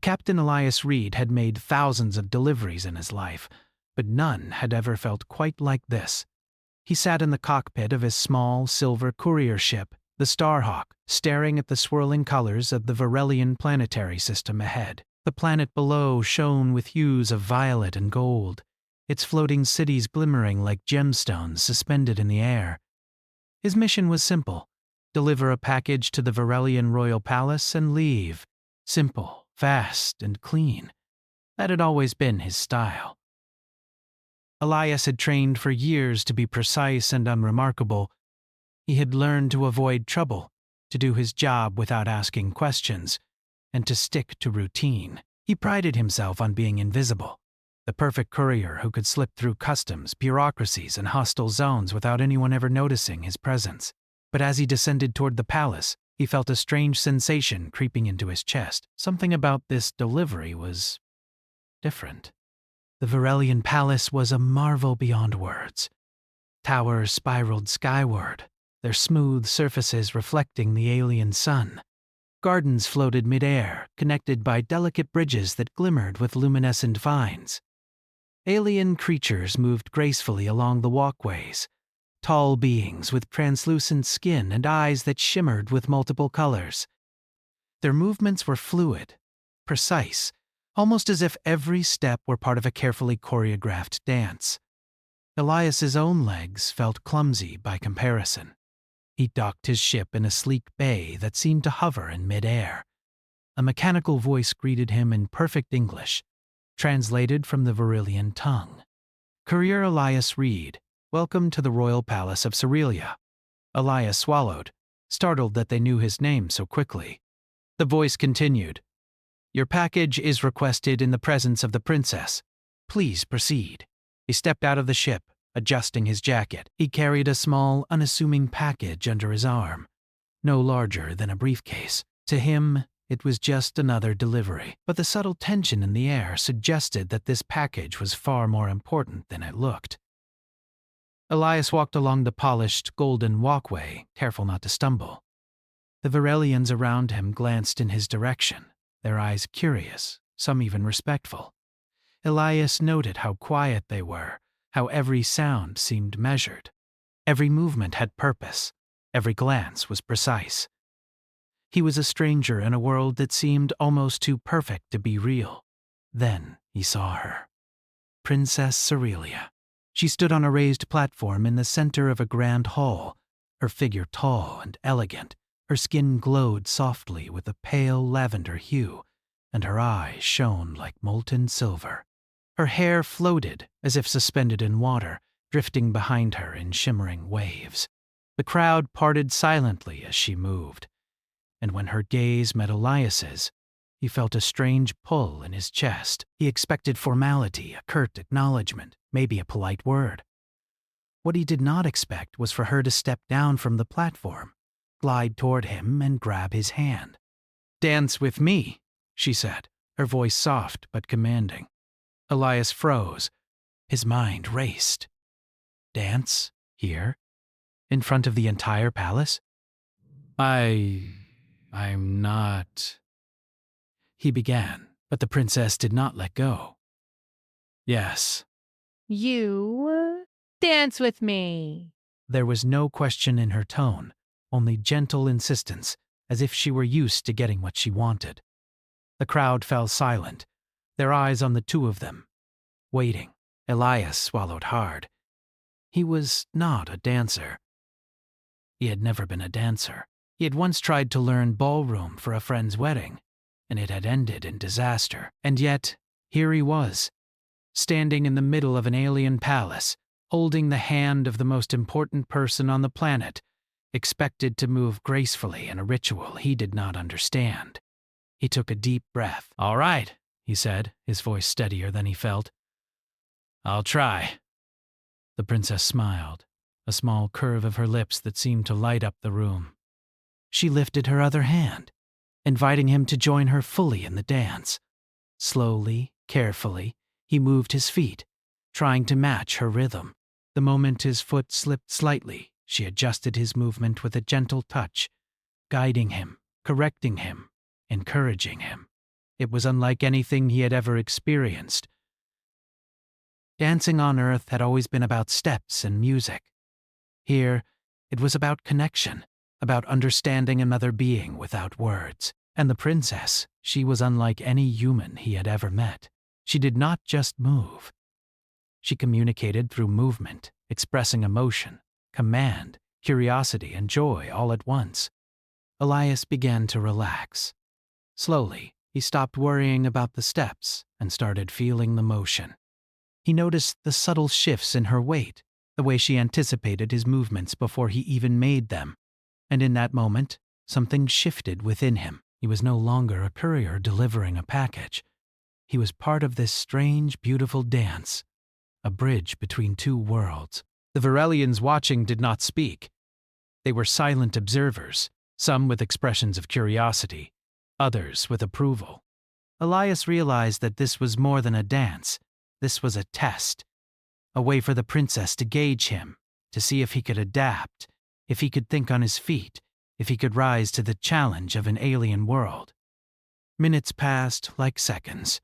Captain Elias Reed had made thousands of deliveries in his life, but none had ever felt quite like this. He sat in the cockpit of his small silver courier ship, the Starhawk, staring at the swirling colors of the Varelian planetary system ahead. The planet below shone with hues of violet and gold, its floating cities glimmering like gemstones suspended in the air. His mission was simple: deliver a package to the Varelian royal palace and leave. Simple, fast, and clean. That had always been his style. Elias had trained for years to be precise and unremarkable. He had learned to avoid trouble, to do his job without asking questions, and to stick to routine. He prided himself on being invisible, the perfect courier who could slip through customs, bureaucracies, and hostile zones without anyone ever noticing his presence. But as he descended toward the palace, he felt a strange sensation creeping into his chest. Something about this delivery was different. The Varelian palace was a marvel beyond words. Towers spiraled skyward, their smooth surfaces reflecting the alien sun. Gardens floated mid-air, connected by delicate bridges that glimmered with luminescent vines. Alien creatures moved gracefully along the walkways, tall beings with translucent skin and eyes that shimmered with multiple colors. Their movements were fluid, precise, almost as if every step were part of a carefully choreographed dance. Elias's own legs felt clumsy by comparison. He docked his ship in a sleek bay that seemed to hover in mid-air. A mechanical voice greeted him in perfect English, translated from the Varelian tongue. "Courier Elias Reed, welcome to the royal palace of Cerelia." Elias swallowed, startled that they knew his name so quickly. The voice continued, "Your package is requested in the presence of the princess. Please proceed." He stepped out of the ship, adjusting his jacket. He carried a small, unassuming package under his arm, no larger than a briefcase. To him, it was just another delivery, but the subtle tension in the air suggested that this package was far more important than it looked. Elias walked along the polished, golden walkway, careful not to stumble. The Varelians around him glanced in his direction, their eyes curious, some even respectful. Elias noted how quiet they were, how every sound seemed measured. Every movement had purpose, every glance was precise. He was a stranger in a world that seemed almost too perfect to be real. Then he saw her. Princess Cerelia. She stood on a raised platform in the center of a grand hall, her figure tall and elegant. Her skin glowed softly with a pale lavender hue, and her eyes shone like molten silver. Her hair floated as if suspended in water, drifting behind her in shimmering waves. The crowd parted silently as she moved, and when her gaze met Elias's, he felt a strange pull in his chest. He expected formality, a curt acknowledgement, maybe a polite word. What he did not expect was for her to step down from the platform, glide toward him, and grab his hand. "Dance with me," she said, her voice soft but commanding. Elias froze. His mind raced. Dance? Here? In front of the entire palace? I'm not... He began, but the princess did not let go. "Yes." "You dance with me." There was no question in her tone, only gentle insistence, as if she were used to getting what she wanted. The crowd fell silent, their eyes on the two of them, waiting. Elias swallowed hard. He was not a dancer. He had never been a dancer. He had once tried to learn ballroom for a friend's wedding, and it had ended in disaster. And yet, here he was, standing in the middle of an alien palace, holding the hand of the most important person on the planet, expected to move gracefully in a ritual he did not understand. He took a deep breath. "All right," he said, his voice steadier than he felt. "I'll try." The princess smiled, a small curve of her lips that seemed to light up the room. She lifted her other hand, inviting him to join her fully in the dance. Slowly, carefully, he moved his feet, trying to match her rhythm. The moment his foot slipped slightly, she adjusted his movement with a gentle touch, guiding him, correcting him, encouraging him. It was unlike anything he had ever experienced. Dancing on Earth had always been about steps and music. Here, it was about connection, about understanding another being without words. And the princess, she was unlike any human he had ever met. She did not just move. She communicated through movement, expressing emotion, command, curiosity, and joy all at once. Elias began to relax. Slowly, he stopped worrying about the steps and started feeling the motion. He noticed the subtle shifts in her weight, the way she anticipated his movements before he even made them. And in that moment, something shifted within him. He was no longer a courier delivering a package. He was part of this strange, beautiful dance, a bridge between two worlds. The Varelians watching did not speak. They were silent observers, some with expressions of curiosity, others with approval. Elias realized that this was more than a dance. This was a test, a way for the princess to gauge him, to see if he could adapt, if he could think on his feet, if he could rise to the challenge of an alien world. Minutes passed like seconds.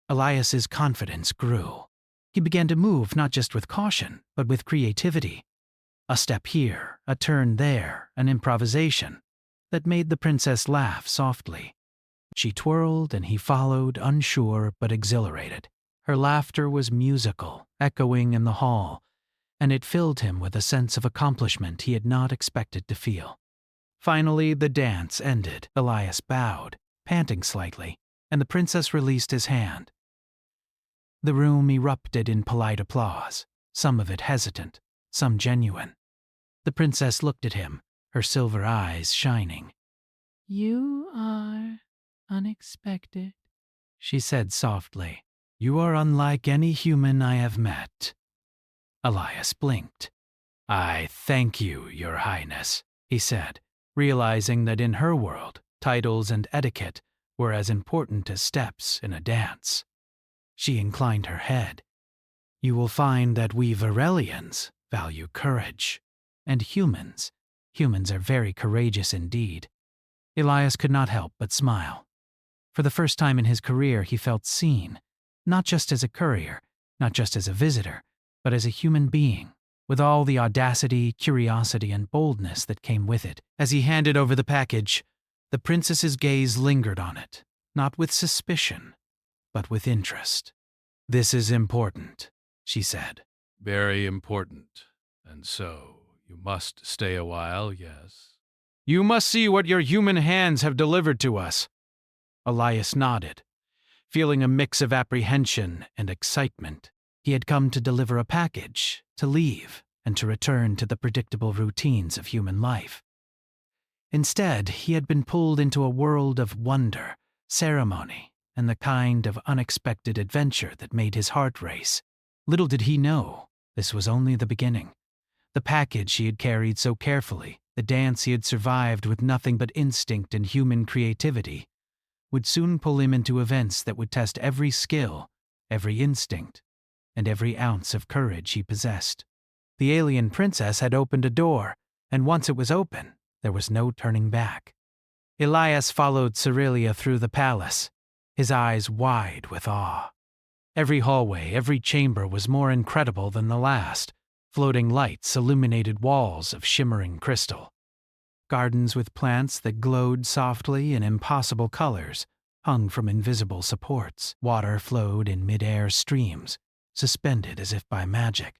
Elias's confidence grew. He began to move not just with caution, but with creativity. A step here, a turn there, an improvisation that made the princess laugh softly. She twirled and he followed, unsure but exhilarated. Her laughter was musical, echoing in the hall, and it filled him with a sense of accomplishment he had not expected to feel. Finally, the dance ended. Elias bowed, panting slightly, and the princess released his hand. The room erupted in polite applause, some of it hesitant, some genuine. The princess looked at him, her silver eyes shining. You are unexpected, She said softly. You are unlike any human I have met. Elias blinked. I thank you, Your Highness, he said, realizing that in her world, titles and etiquette were as important as steps in a dance. She inclined her head. You will find that we Varelians value courage. And humans are very courageous indeed. Elias could not help but smile. For the first time in his career, he felt seen, not just as a courier, not just as a visitor, but as a human being, with all the audacity, curiosity, and boldness that came with it. As he handed over the package, the princess's gaze lingered on it, not with suspicion, but with interest. This is important, she said. Very important. And so, you must stay a while, yes? You must see what your human hands have delivered to us. Elias nodded, feeling a mix of apprehension and excitement. He had come to deliver a package, to leave, and to return to the predictable routines of human life. Instead, he had been pulled into a world of wonder, ceremony, and the kind of unexpected adventure that made his heart race. Little did he know, this was only the beginning. The package he had carried so carefully, the dance he had survived with nothing but instinct and human creativity, would soon pull him into events that would test every skill, every instinct, and every ounce of courage he possessed. The alien princess had opened a door, and once it was open, there was no turning back. Elias followed Cerelia through the palace, his eyes wide with awe. Every hallway, every chamber was more incredible than the last. Floating lights illuminated walls of shimmering crystal. Gardens with plants that glowed softly in impossible colors hung from invisible supports. Water flowed in mid-air streams, suspended as if by magic.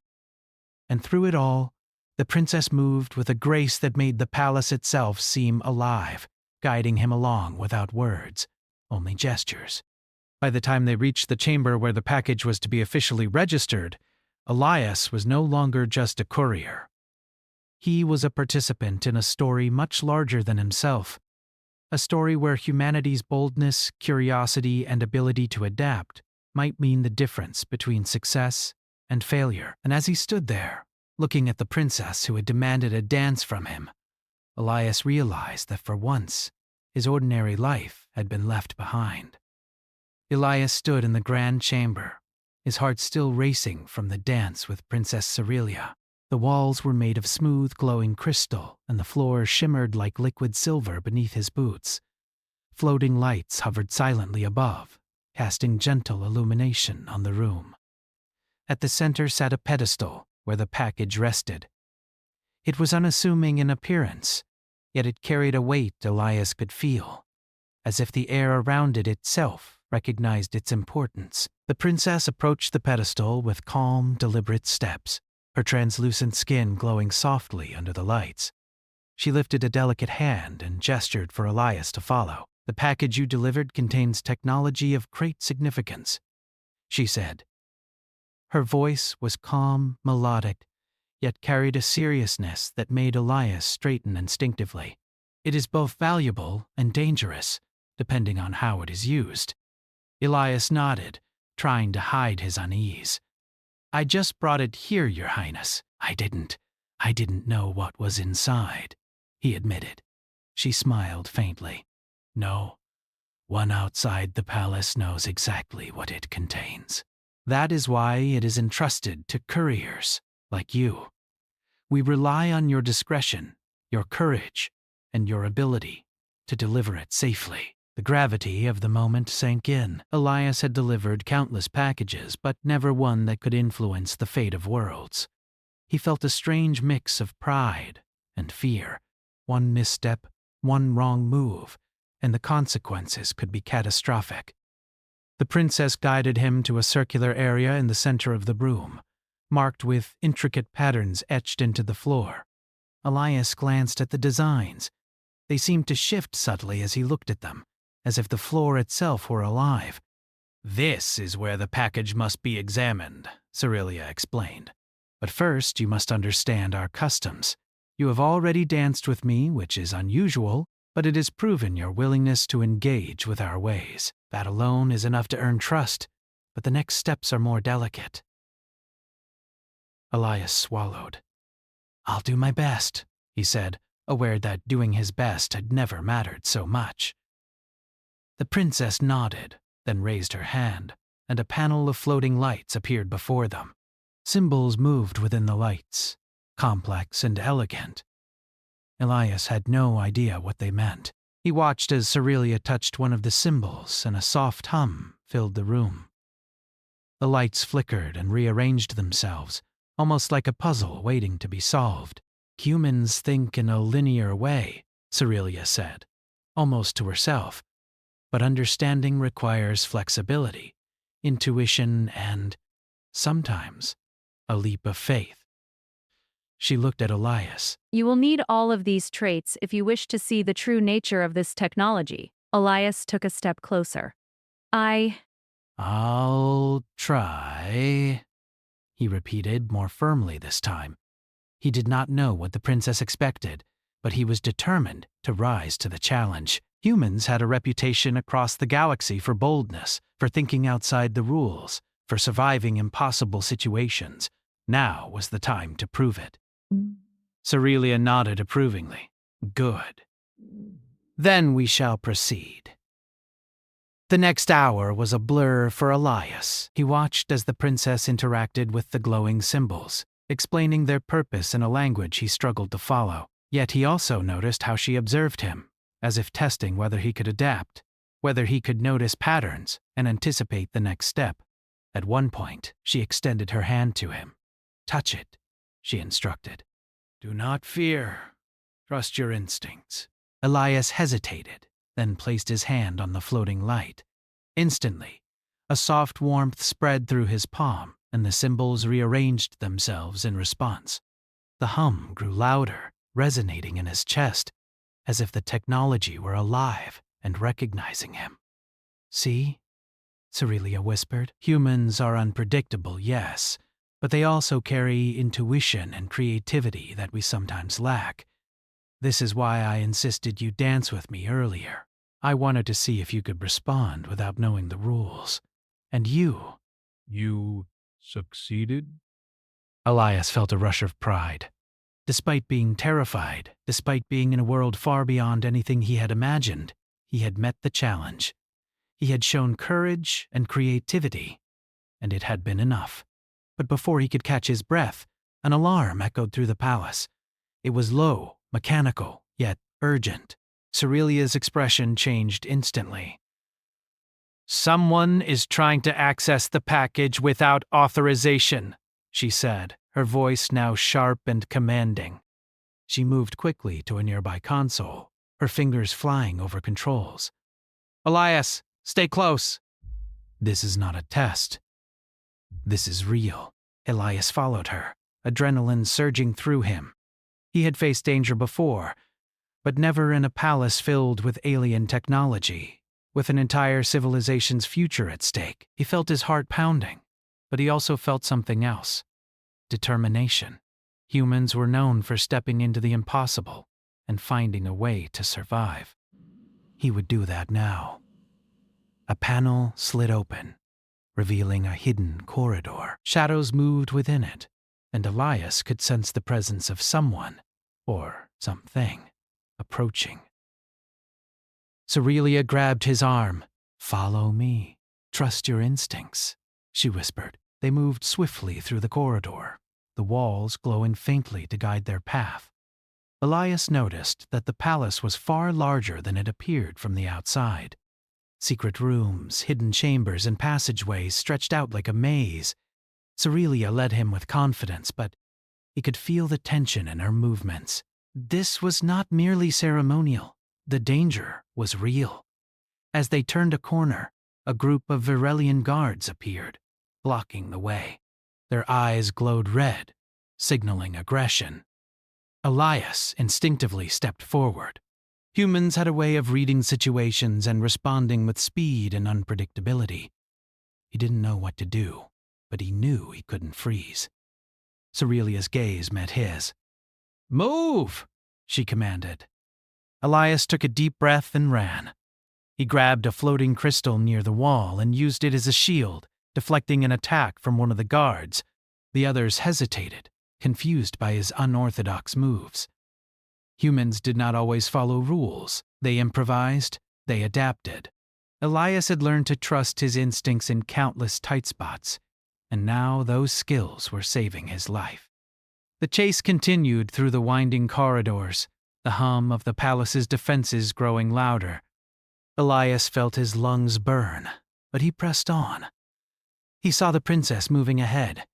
And through it all, the princess moved with a grace that made the palace itself seem alive, guiding him along without words, only gestures. By the time they reached the chamber where the package was to be officially registered, Elias was no longer just a courier. He was a participant in a story much larger than himself, a story where humanity's boldness, curiosity, and ability to adapt might mean the difference between success and failure. And as he stood there, looking at the princess who had demanded a dance from him, Elias realized that for once, his ordinary life had been left behind. Elias stood in the grand chamber, his heart still racing from the dance with Princess Cerelia. The walls were made of smooth, glowing crystal, and the floor shimmered like liquid silver beneath his boots. Floating lights hovered silently above, casting gentle illumination on the room. At the center sat a pedestal where the package rested. It was unassuming in appearance, yet it carried a weight Elias could feel, as if the air around it itself recognized its importance. The princess approached the pedestal with calm, deliberate steps, her translucent skin glowing softly under the lights. She lifted a delicate hand and gestured for Elias to follow. "The package you delivered contains technology of great significance," she said. Her voice was calm, melodic, yet carried a seriousness that made Elias straighten instinctively. "It is both valuable and dangerous, depending on how it is used." Elias nodded, trying to hide his unease. "I just brought it here, Your Highness. I didn't know what was inside," he admitted. She smiled faintly. "No, one outside the palace knows exactly what it contains. That is why it is entrusted to couriers like you. We rely on your discretion, your courage, and your ability to deliver it safely." The gravity of the moment sank in. Elias had delivered countless packages, but never one that could influence the fate of worlds. He felt a strange mix of pride and fear. One misstep, one wrong move, and the consequences could be catastrophic. The princess guided him to a circular area in the center of the room, marked with intricate patterns etched into the floor. Elias glanced at the designs. They seemed to shift subtly as he looked at them, as if the floor itself were alive. "This is where the package must be examined," Cerelia explained. "But first you must understand our customs. You have already danced with me, which is unusual, but it has proven your willingness to engage with our ways. That alone is enough to earn trust, but the next steps are more delicate." Elias swallowed. "I'll do my best," he said, aware that doing his best had never mattered so much. The princess nodded, then raised her hand, and a panel of floating lights appeared before them. Symbols moved within the lights, complex and elegant. Elias had no idea what they meant. He watched as Cerelia touched one of the symbols, and a soft hum filled the room. The lights flickered and rearranged themselves, almost like a puzzle waiting to be solved. "Humans think in a linear way," Cerelia said, almost to herself. "But understanding requires flexibility, intuition, and, sometimes, a leap of faith." She looked at Elias. "You will need all of these traits if you wish to see the true nature of this technology." Elias took a step closer. "I'll try," he repeated more firmly this time. He did not know what the princess expected, but he was determined to rise to the challenge. Humans had a reputation across the galaxy for boldness, for thinking outside the rules, for surviving impossible situations. Now was the time to prove it. Cerelia nodded approvingly. "Good. Then we shall proceed." The next hour was a blur for Elias. He watched as the princess interacted with the glowing symbols, explaining their purpose in a language he struggled to follow. Yet he also noticed how she observed him, as if testing whether he could adapt, whether he could notice patterns and anticipate the next step. At one point, she extended her hand to him. "Touch it," she instructed. "Do not fear. Trust your instincts." Elias hesitated, then placed his hand on the floating light. Instantly, a soft warmth spread through his palm, and the symbols rearranged themselves in response. The hum grew louder, resonating in his chest, as if the technology were alive and recognizing him. "See?" Cerelia whispered. "Humans are unpredictable, yes, but they also carry intuition and creativity that we sometimes lack. This is why I insisted you dance with me earlier. I wanted to see if you could respond without knowing the rules. And you." You succeeded? Elias felt a rush of pride. Despite being terrified, despite being in a world far beyond anything he had imagined, he had met the challenge. He had shown courage and creativity, and it had been enough. But before he could catch his breath, an alarm echoed through the palace. It was low, mechanical, yet urgent. Cerelia's expression changed instantly. "Someone is trying to access the package without authorization," she said, her voice now sharp and commanding. She moved quickly to a nearby console, her fingers flying over controls. "Elias, stay close." "This is not a test. This is real." Elias followed her, adrenaline surging through him. He had faced danger before, but never in a palace filled with alien technology, with an entire civilization's future at stake. He felt his heart pounding, but he also felt something else. Determination. Humans were known for stepping into the impossible and finding a way to survive. He would do that now. A panel slid open, revealing a hidden corridor. Shadows moved within it, and Elias could sense the presence of someone, or something, approaching. Cerelia grabbed his arm. "Follow me. Trust your instincts," she whispered. They moved swiftly through the corridor, the walls glowing faintly to guide their path. Elias noticed that the palace was far larger than it appeared from the outside. Secret rooms, hidden chambers, and passageways stretched out like a maze. Cerelia led him with confidence, but he could feel the tension in her movements. This was not merely ceremonial. The danger was real. As they turned a corner, a group of Virelian guards appeared, blocking the way. Their eyes glowed red, signaling aggression. Elias instinctively stepped forward. Humans had a way of reading situations and responding with speed and unpredictability. He didn't know what to do, but he knew he couldn't freeze. Cerelia's gaze met his. "Move!" she commanded. Elias took a deep breath and ran. He grabbed a floating crystal near the wall and used it as a shield, deflecting an attack from one of the guards. The others hesitated, confused by his unorthodox moves. Humans did not always follow rules. They improvised, they adapted. Elias had learned to trust his instincts in countless tight spots, and now those skills were saving his life. The chase continued through the winding corridors, the hum of the palace's defenses growing louder. Elias felt his lungs burn, but he pressed on. He saw the princess moving ahead,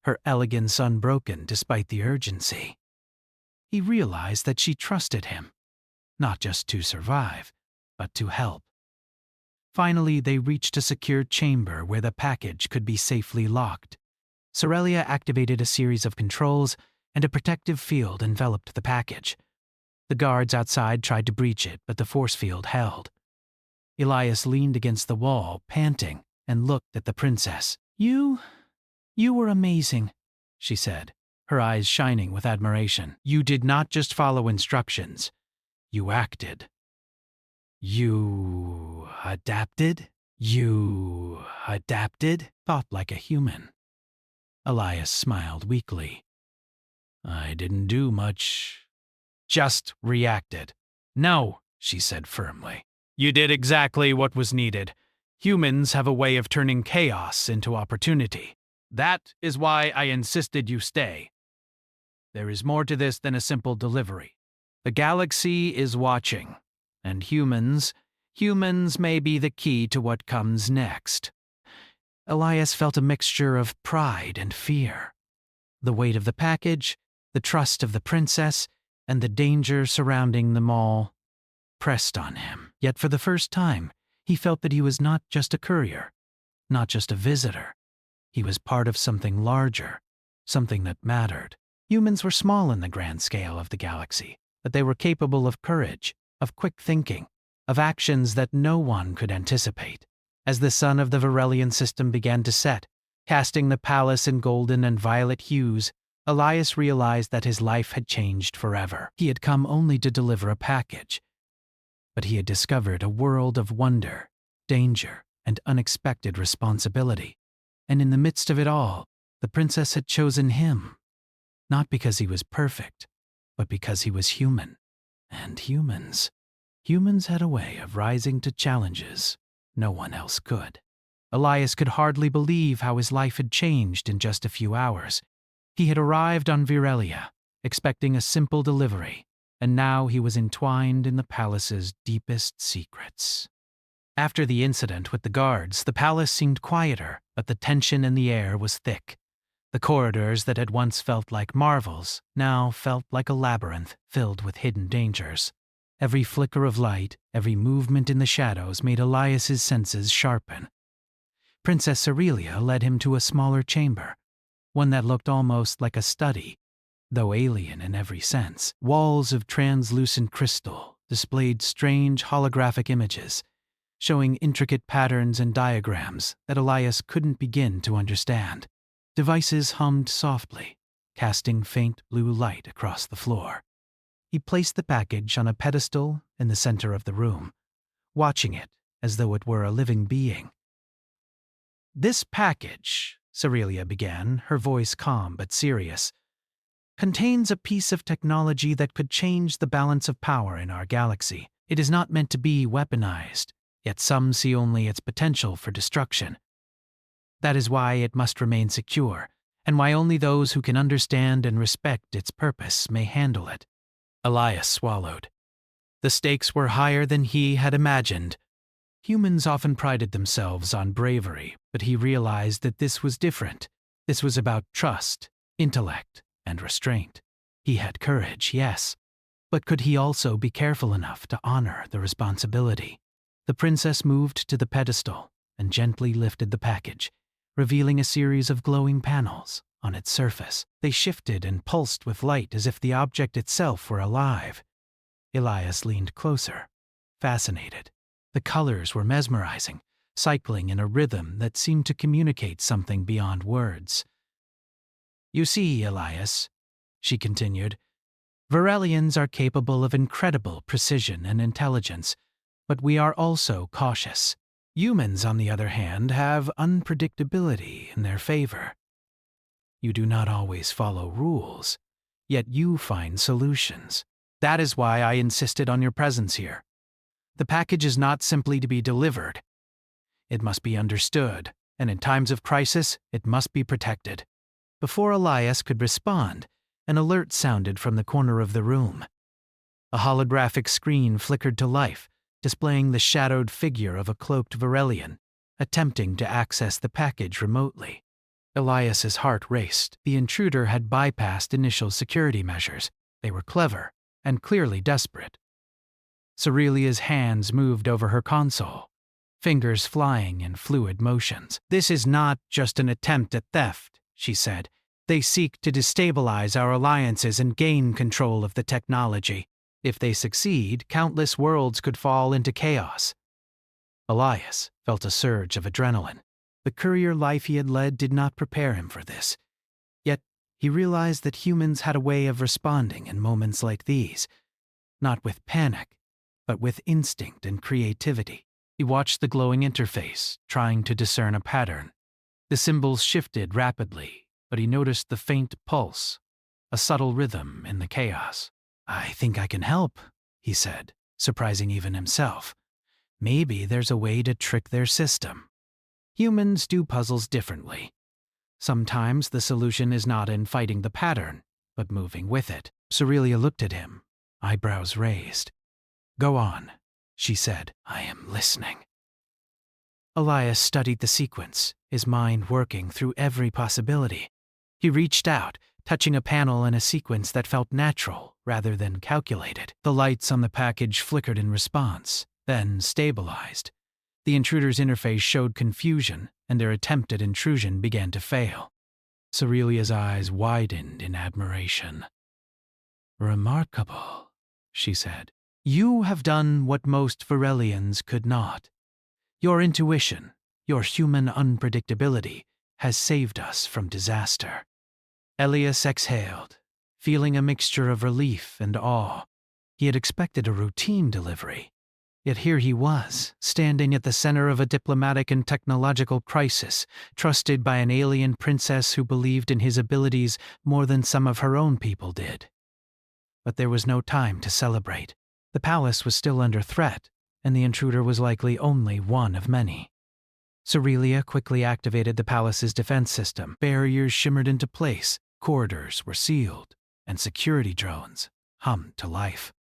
her elegance unbroken despite the urgency. He realized that she trusted him, not just to survive, but to help. Finally, they reached a secure chamber where the package could be safely locked. Cerelia activated a series of controls, and a protective field enveloped the package. The guards outside tried to breach it, but the force field held. Elias leaned against the wall, panting, and looked at the princess. You were amazing," she said, her eyes shining with admiration. "You did not just follow instructions. You acted. You adapted? You adapted? Thought like a human." Elias smiled weakly. "I didn't do much. Just reacted." "No," she said firmly. "You did exactly what was needed. Humans have a way of turning chaos into opportunity. That is why I insisted you stay. There is more to this than a simple delivery. The galaxy is watching, and humans may be the key to what comes next." Elias felt a mixture of pride and fear. The weight of the package, the trust of the princess, and the danger surrounding them all pressed on him. Yet for the first time, he felt that he was not just a courier, not just a visitor. He was part of something larger, something that mattered. Humans were small in the grand scale of the galaxy, but they were capable of courage, of quick thinking, of actions that no one could anticipate. As the sun of the Virelian system began to set, casting the palace in golden and violet hues, Elias realized that his life had changed forever. He had come only to deliver a package, but he had discovered a world of wonder, danger, and unexpected responsibility. And in the midst of it all, the princess had chosen him, not because he was perfect, but because he was human. And humans had a way of rising to challenges no one else could. Elias could hardly believe how his life had changed in just a few hours. He had arrived on Virelia, expecting a simple delivery, and now he was entwined in the palace's deepest secrets. After the incident with the guards, the palace seemed quieter, but the tension in the air was thick. The corridors that had once felt like marvels now felt like a labyrinth filled with hidden dangers. Every flicker of light, every movement in the shadows made Elias's senses sharpen. Princess Aurelia led him to a smaller chamber, one that looked almost like a study, though alien in every sense. Walls of translucent crystal displayed strange holographic images, showing intricate patterns and diagrams that Elias couldn't begin to understand. Devices hummed softly, casting faint blue light across the floor. He placed the package on a pedestal in the center of the room, watching it as though it were a living being. "This package," Aurelia began, her voice calm but serious, "contains a piece of technology that could change the balance of power in our galaxy. It is not meant to be weaponized, yet some see only its potential for destruction. That is why it must remain secure, and why only those who can understand and respect its purpose may handle it." Elias swallowed. The stakes were higher than he had imagined. Humans often prided themselves on bravery, but he realized that this was different. This was about trust, intellect, and restraint. He had courage, yes, but could he also be careful enough to honor the responsibility? The princess moved to the pedestal and gently lifted the package, revealing a series of glowing panels on its surface. They shifted and pulsed with light as if the object itself were alive. Elias leaned closer, fascinated. The colors were mesmerizing, cycling in a rhythm that seemed to communicate something beyond words. "You see, Elias," she continued, "Varelians are capable of incredible precision and intelligence, but we are also cautious. Humans, on the other hand, have unpredictability in their favor. You do not always follow rules, yet you find solutions. That is why I insisted on your presence here. The package is not simply to be delivered. It must be understood, and in times of crisis, it must be protected." Before Elias could respond, an alert sounded from the corner of the room. A holographic screen flickered to life, displaying the shadowed figure of a cloaked Varelian, attempting to access the package remotely. Elias's heart raced. The intruder had bypassed initial security measures. They were clever and clearly desperate. Aurelia's hands moved over her console, fingers flying in fluid motions. "This is not just an attempt at theft," she said. "They seek to destabilize our alliances and gain control of the technology. If they succeed, countless worlds could fall into chaos." Elias felt a surge of adrenaline. The courier life he had led did not prepare him for this. Yet he realized that humans had a way of responding in moments like these, not with panic, but with instinct and creativity. He watched the glowing interface, trying to discern a pattern. The symbols shifted rapidly, but he noticed the faint pulse, a subtle rhythm in the chaos. "I think I can help," he said, surprising even himself. "Maybe there's a way to trick their system. Humans do puzzles differently. Sometimes the solution is not in fighting the pattern, but moving with it." Aurelia looked at him, eyebrows raised. "Go on," she said. "I am listening." Elias studied the sequence, his mind working through every possibility. He reached out, touching a panel in a sequence that felt natural rather than calculated. The lights on the package flickered in response, then stabilized. The intruder's interface showed confusion, and their attempt at intrusion began to fail. Aurelia's eyes widened in admiration. "Remarkable," she said. "You have done what most Varelians could not. Your intuition, your human unpredictability, has saved us from disaster." Elias exhaled, feeling a mixture of relief and awe. He had expected a routine delivery, yet here he was, standing at the center of a diplomatic and technological crisis, trusted by an alien princess who believed in his abilities more than some of her own people did. But there was no time to celebrate. The palace was still under threat, and the intruder was likely only one of many. Aurelia quickly activated the palace's defense system. Barriers shimmered into place, corridors were sealed, and security drones hummed to life.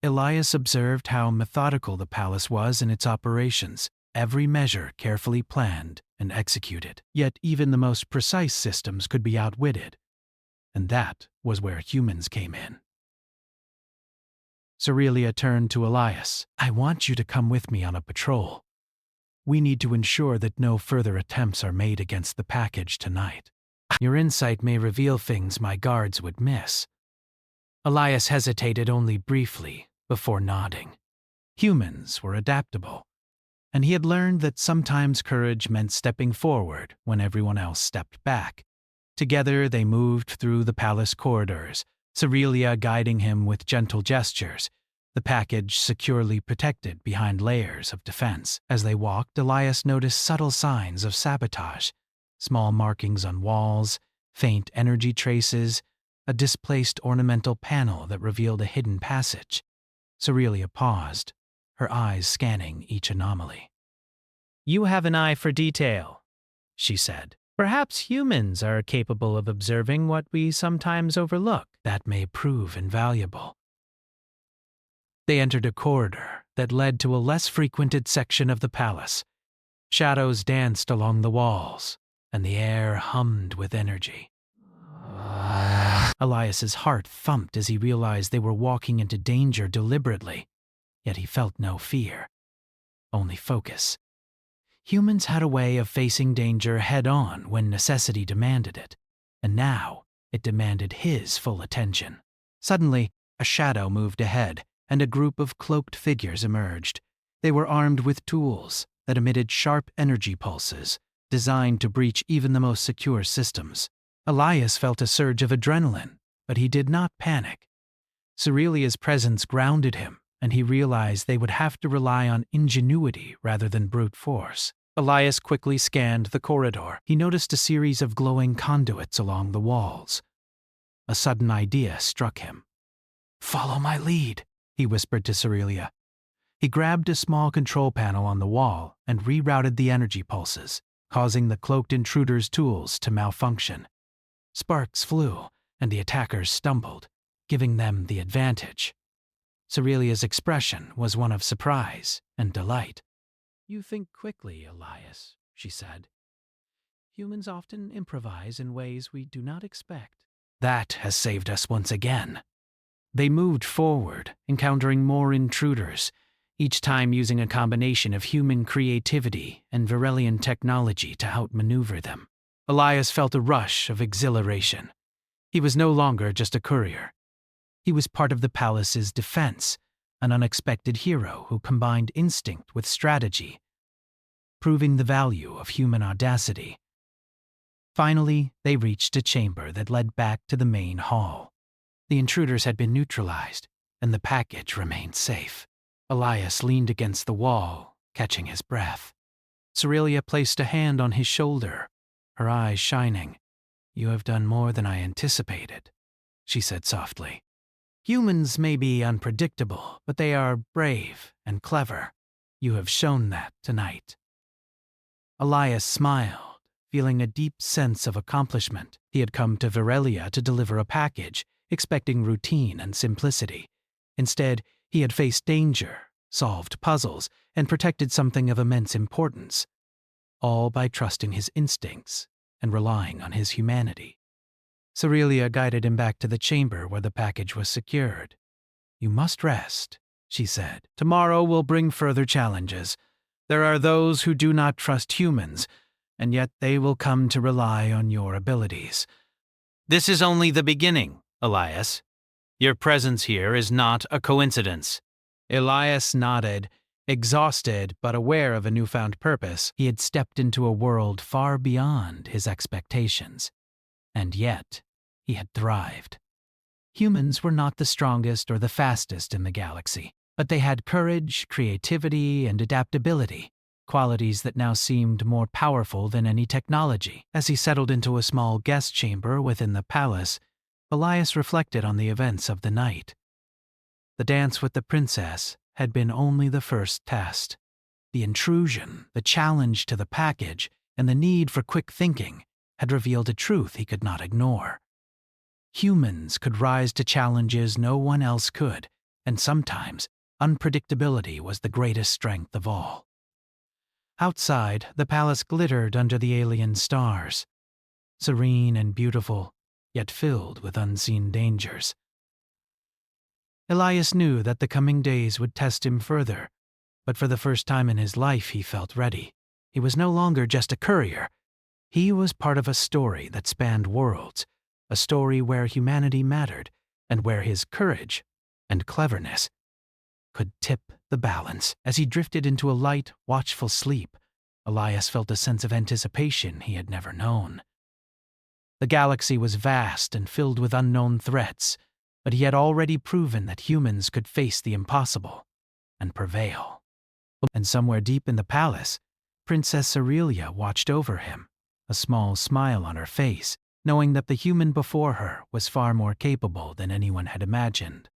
Elias observed how methodical the palace was in its operations, every measure carefully planned and executed. Yet even the most precise systems could be outwitted, and that was where humans came in. Cerelia turned to Elias. "I want you to come with me on a patrol. We need to ensure that no further attempts are made against the package tonight. Your insight may reveal things my guards would miss." Elias hesitated only briefly before nodding. Humans were adaptable, and he had learned that sometimes courage meant stepping forward when everyone else stepped back. Together they moved through the palace corridors, Cerelia guiding him with gentle gestures, the package securely protected behind layers of defense. As they walked, Elias noticed subtle signs of sabotage, small markings on walls, faint energy traces, a displaced ornamental panel that revealed a hidden passage. Cerelia paused, her eyes scanning each anomaly. "You have an eye for detail," she said. "Perhaps humans are capable of observing what we sometimes overlook. That may prove invaluable." They entered a corridor that led to a less frequented section of the palace. Shadows danced along the walls, and the air hummed with energy. Elias's heart thumped as he realized they were walking into danger deliberately, yet he felt no fear, only focus. Humans had a way of facing danger head-on when necessity demanded it, and now it demanded his full attention. Suddenly, a shadow moved ahead, and a group of cloaked figures emerged. They were armed with tools that emitted sharp energy pulses, designed to breach even the most secure systems. Elias felt a surge of adrenaline, but he did not panic. Cerelia's presence grounded him, and he realized they would have to rely on ingenuity rather than brute force. Elias quickly scanned the corridor. He noticed a series of glowing conduits along the walls. A sudden idea struck him. "Follow my lead," he whispered to Cerelia. He grabbed a small control panel on the wall and rerouted the energy pulses, causing the cloaked intruder's tools to malfunction. Sparks flew, and the attackers stumbled, giving them the advantage. Cerelia's expression was one of surprise and delight. "You think quickly, Elias," she said. "Humans often improvise in ways we do not expect." "That has saved us once again." They moved forward, encountering more intruders, each time using a combination of human creativity and Varelian technology to outmaneuver them. Elias felt a rush of exhilaration. He was no longer just a courier. He was part of the palace's defense, an unexpected hero who combined instinct with strategy, proving the value of human audacity. Finally, they reached a chamber that led back to the main hall. The intruders had been neutralized, and the package remained safe. Elias leaned against the wall, catching his breath. Cerelia placed a hand on his shoulder, her eyes shining. "You have done more than I anticipated," she said softly. "Humans may be unpredictable, but they are brave and clever. You have shown that tonight." Elias smiled, feeling a deep sense of accomplishment. He had come to Varelia to deliver a package, expecting routine and simplicity. Instead, he had faced danger, solved puzzles, and protected something of immense importance, all by trusting his instincts and relying on his humanity. Cerelia guided him back to the chamber where the package was secured. "You must rest," she said. "Tomorrow will bring further challenges. There are those who do not trust humans, and yet they will come to rely on your abilities. This is only the beginning, Elias. Your presence here is not a coincidence." Elias nodded, exhausted but aware of a newfound purpose. He had stepped into a world far beyond his expectations. And yet, he had thrived. Humans were not the strongest or the fastest in the galaxy, but they had courage, creativity, and adaptability, qualities that now seemed more powerful than any technology. As he settled into a small guest chamber within the palace, Elias reflected on the events of the night. The dance with the princess had been only the first test. The intrusion, the challenge to the package, and the need for quick thinking had revealed a truth he could not ignore. Humans could rise to challenges no one else could, and sometimes unpredictability was the greatest strength of all. Outside, the palace glittered under the alien stars, serene and beautiful, yet filled with unseen dangers. Elias knew that the coming days would test him further, but for the first time in his life he felt ready. He was no longer just a courier. He was part of a story that spanned worlds, a story where humanity mattered, and where his courage and cleverness could tip the balance. As he drifted into a light, watchful sleep, Elias felt a sense of anticipation he had never known. The galaxy was vast and filled with unknown threats, but he had already proven that humans could face the impossible and prevail. And somewhere deep in the palace, Princess Aurelia watched over him, a small smile on her face, knowing that the human before her was far more capable than anyone had imagined.